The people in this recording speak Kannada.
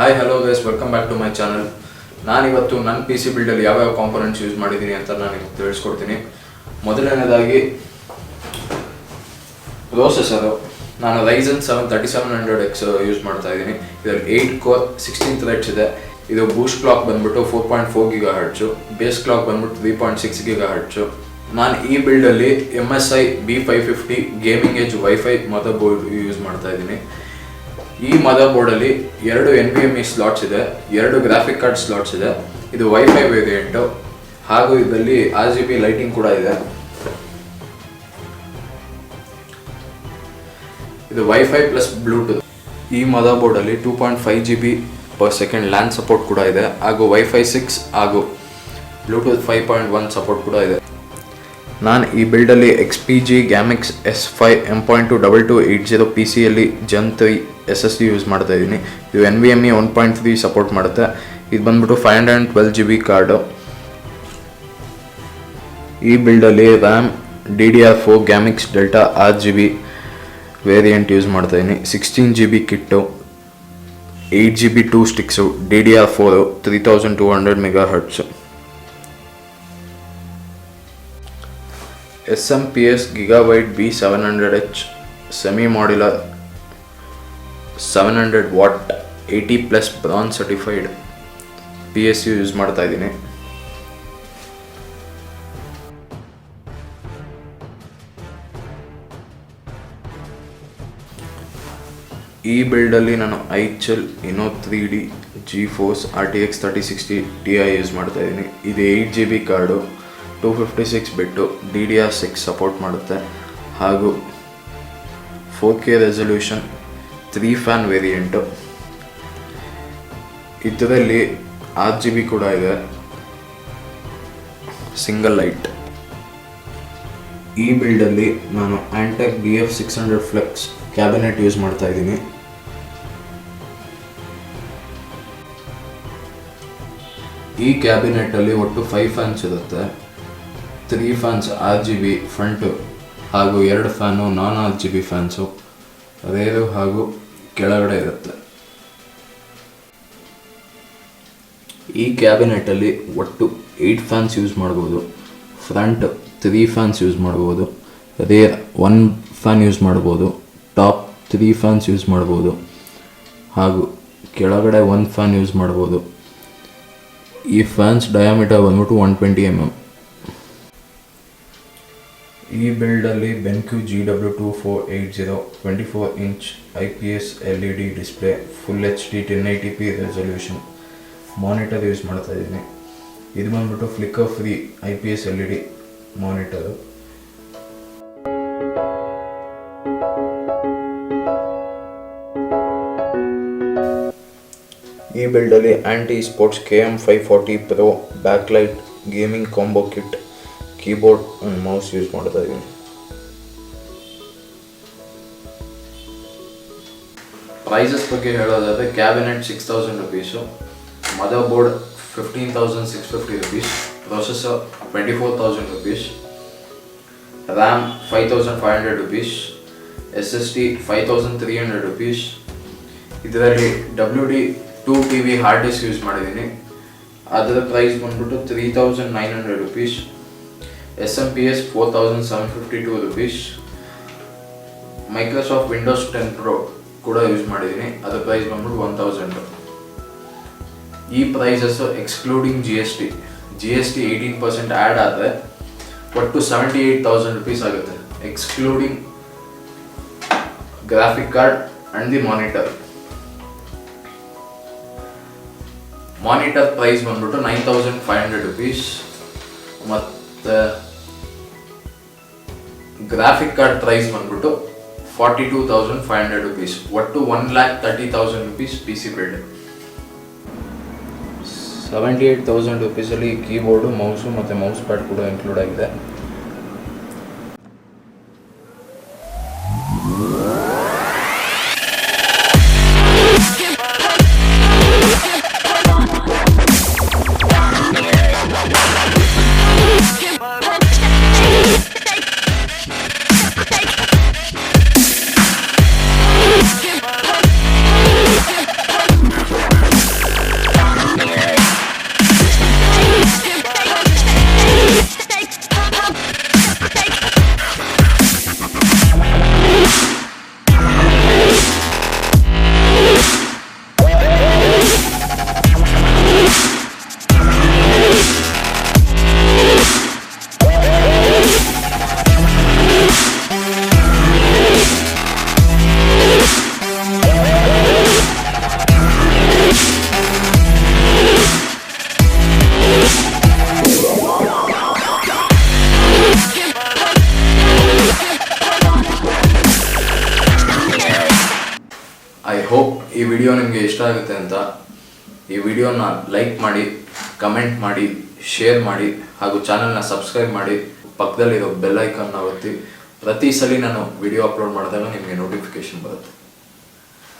Hi hello guys, welcome back to my channel. ನಾನಿವತ್ತು ನನ್ನ ಪಿ ಸಿ ಬಿಲ್ಡಲ್ಲಿ ಯಾವ್ಯಾವ ಕಾಂಪೊನೆಂಟ್ಸ್ ಯೂಸ್ ಮಾಡಿದ್ದೀನಿ ಅಂತ ನಾನು ತಿಳಿಸ್ಕೊಡ್ತೀನಿ. ಮೊದಲನೇದಾಗಿ ಪ್ರೊಸೆಸರು. ನಾನು Ryzen 7 3700X ಯೂಸ್ ಮಾಡ್ತಾ ಇದ್ದೀನಿ. ಇದರಲ್ಲಿ 8 ಕೋರ್ 16 ಥ್ರೆಡ್ಸ್ ಇದೆ. ಇದು ಬೂಸ್ಟ್ ಕ್ಲಾಕ್ ಬಂದ್ಬಿಟ್ಟು 4.4 GHz, ಬೇಸ್ ಕ್ಲಾಕ್ ಬಂದ್ಬಿಟ್ಟು 3.6 GHz. ನಾನು ಈ ಬಿಲ್ಡಲ್ಲಿ MSI B550 gaming edge wifi mother board use ಮಾಡ್ತಾ ಇದ್ದೀನಿ. ಈ ಮದರ್ ಬೋರ್ಡಲ್ಲಿ 2 NVMe ಸ್ಲಾಟ್ಸ್ ಇದೆ, 2 ಗ್ರಾಫಿಕ್ ಕಾರ್ಡ್ ಸ್ಲಾಟ್ಸ್ ಇದೆ. ಇದು ವೈಫೈ ವೇರಿಯಂಟು, ಹಾಗೂ ಇದರಲ್ಲಿ RGB ಲೈಟಿಂಗ್ ಕೂಡ ಇದೆ. ಇದು ವೈಫೈ ಪ್ಲಸ್ ಬ್ಲೂಟೂತ್. ಈ ಮದರ್ ಬೋರ್ಡಲ್ಲಿ 2.5 GB/s ಲ್ಯಾನ್ ಸಪೋರ್ಟ್ ಕೂಡ ಇದೆ, ಹಾಗೂ ವೈಫೈ 6 ಹಾಗೂ ಬ್ಲೂಟೂತ್ 5.1 ಸಪೋರ್ಟ್ ಕೂಡ ಇದೆ. ನಾನು ಈ ಬಿಲ್ಡಲ್ಲಿ XPG Gamix S5 M.2 PC-ಯಲ್ಲಿ Gen 3 SSD use ಮಾಡ್ತಾ ಇದ್ದೀನಿ. ಇದು NVMe 1.3 ಸಪೋರ್ಟ್ ಮಾಡುತ್ತೆ. ಇದು ಬಂದ್ಬಿಟ್ಟು 512 GB ಕಾರ್ಡು. ಈ ಬಿಲ್ಡಲ್ಲಿ RAM DDR4 Gamix Delta RGB variant use ಮಾಡ್ತಾ ಇದ್ದೀನಿ. 16 GB kit, 8 GB 2 sticks, DDR4 3200 MHz. SMPS Gigabyte B700H semi modular 700 watt 80+ bronze certified PSU use ಮಾಡ್ತಾ ಇದ್ದೀನಿ. ಈ ಬಿಲ್ಡಲ್ಲಿ ನಾನು iChell Inno 3D GeForce RTX 3060 Ti use ಮಾಡ್ತಾ ಇದ್ದೀನಿ. ಇದು 8 GB ಕಾರ್ಡು, 256 ಬಿಟ್ಟು, DDR6 ಸಪೋರ್ಟ್ ಮಾಡುತ್ತೆ, ಹಾಗೂ 4K ರೆಸಲ್ಯೂಷನ್ 3 ಫ್ಯಾನ್ ವೇರಿಯಂಟು. ಇದರಲ್ಲಿ RGB ಕೂಡ ಇದೆ, ಸಿಂಗಲ್ ಲೈಟ್. ಈ ಬಿಲ್ಡಲ್ಲಿ ನಾನು Antec BF600 Flex cabinet use ಮಾಡ್ತಾ ಇದ್ದೀನಿ. ಈ ಕ್ಯಾಬಿನೆಟಲ್ಲಿ ಒಟ್ಟು 5 ಫ್ಯಾನ್ಸ್ ಇರುತ್ತೆ. 3 ಫ್ಯಾನ್ಸ್ RGB ಫ್ರಂಟು, ಹಾಗೂ 2 ಫ್ಯಾನು ನಾನ್ RGB ಫ್ಯಾನ್ಸು ರೇರು ಹಾಗೂ ಕೆಳಗಡೆ ಇರುತ್ತೆ. ಈ ಕ್ಯಾಬಿನೆಟಲ್ಲಿ ಒಟ್ಟು 8 ಫ್ಯಾನ್ಸ್ ಯೂಸ್ ಮಾಡ್ಬೋದು. ಫ್ರಂಟ್ 3 ಫ್ಯಾನ್ಸ್ ಯೂಸ್ ಮಾಡ್ಬೋದು, ರೇರ್ 1 ಫ್ಯಾನ್ ಯೂಸ್ ಮಾಡ್ಬೋದು, ಟಾಪ್ 3 ಫ್ಯಾನ್ಸ್ ಯೂಸ್ ಮಾಡ್ಬೋದು, ಹಾಗೂ ಕೆಳಗಡೆ 1 ಫ್ಯಾನ್ ಯೂಸ್ ಮಾಡ್ಬೋದು. ಈ ಫ್ಯಾನ್ಸ್ ಡಯಾಮೀಟರ್ ಬಂದ್ಬಿಟ್ಟು 120 mm. ಈ ಬಿಲ್ಡಲ್ಲಿ BenQ GW2480 24-inch IPS LED display, full HD 1080p resolution monitor use ಮಾಡ್ತಾ ಇದ್ದೀನಿ. ಇದು ಬಂದ್ಬಿಟ್ಟು flicker free IPS LED monitor. ಈ ಬಿಲ್ಡಲ್ಲಿ Ant Esports KM540 Pro backlight gaming combo kit, keyboard and mouse use ಮಾಡ್ತಾ ಇದ್ದೀನಿ. ಪ್ರೈಸಸ್ ಬಗ್ಗೆ ಹೇಳೋದಾದರೆ cabinet 6000 rupees, mother board 15,650 rupees, processor 24,000 rupees, RAM 5,500 rupees, SSD 5,300 rupees. ಇದರಲ್ಲಿ WD 2 TB hard disk use ಮಾಡಿದ್ದೀನಿ. ಅದರ ಪ್ರೈಸ್ ಬಂದ್ಬಿಟ್ಟು 3,900 rupees. SMPS 4,752 rupees. Microsoft Windows 10 Pro ಕೂಡ ಯೂಸ್ ಮಾಡಿದ್ದೀನಿ. ಅದರ ಪ್ರೈಸ್ ಬಂದ್ಬಿಟ್ಟು 1,000. ಈ ಪ್ರೈಸಸ್ ಎಕ್ಸ್ಕ್ಲೂಡಿಂಗ್ GST 18% ಆ್ಯಡ್ ಆದರೆ ಒಟ್ಟು 78,000 rupees ಆಗುತ್ತೆ, excluding graphic card and the monitor. Monitor price ಬಂದ್ಬಿಟ್ಟು 9,500 rupees, ಮತ್ತು ಗ್ರಾಫಿಕ್ ಕಾರ್ಡ್ ಪ್ರೈಸ್ ಬಂದ್ಬಿಟ್ಟು 42,500 rupees. ಒಟ್ಟು 1,30,000 rupees PC ಬಿಲ್ಡ್. 78,000 rupeesಲ್ಲಿ ಕೀಬೋರ್ಡು, ಮೌಸು ಮತ್ತು ಮೌಸ್ ಪ್ಯಾಡ್ ಕೂಡ ಇನ್ಕ್ಲೂಡ್ ಆಗಿದೆ. ಹೋಪ್ ಈ ವಿಡಿಯೋ ನಿಮಗೆ ಇಷ್ಟ ಆಗುತ್ತೆ ಅಂತ. ಈ ವಿಡಿಯೋನ ಲೈಕ್ ಮಾಡಿ, ಕಮೆಂಟ್ ಮಾಡಿ, ಶೇರ್ ಮಾಡಿ ಹಾಗೂ ಚಾನಲ್ನ ಸಬ್ಸ್ಕ್ರೈಬ್ ಮಾಡಿ. ಪಕ್ಕದಲ್ಲಿರೋ ಬೆಲ್ ಐಕಾನ್ನ ಒತ್ತಿ. ಪ್ರತಿ ಸಲ ನಾನು ವಿಡಿಯೋ ಅಪ್ಲೋಡ್ ಮಾಡಿದಾಗ ನಿಮಗೆ ನೋಟಿಫಿಕೇಶನ್ ಬರುತ್ತೆ.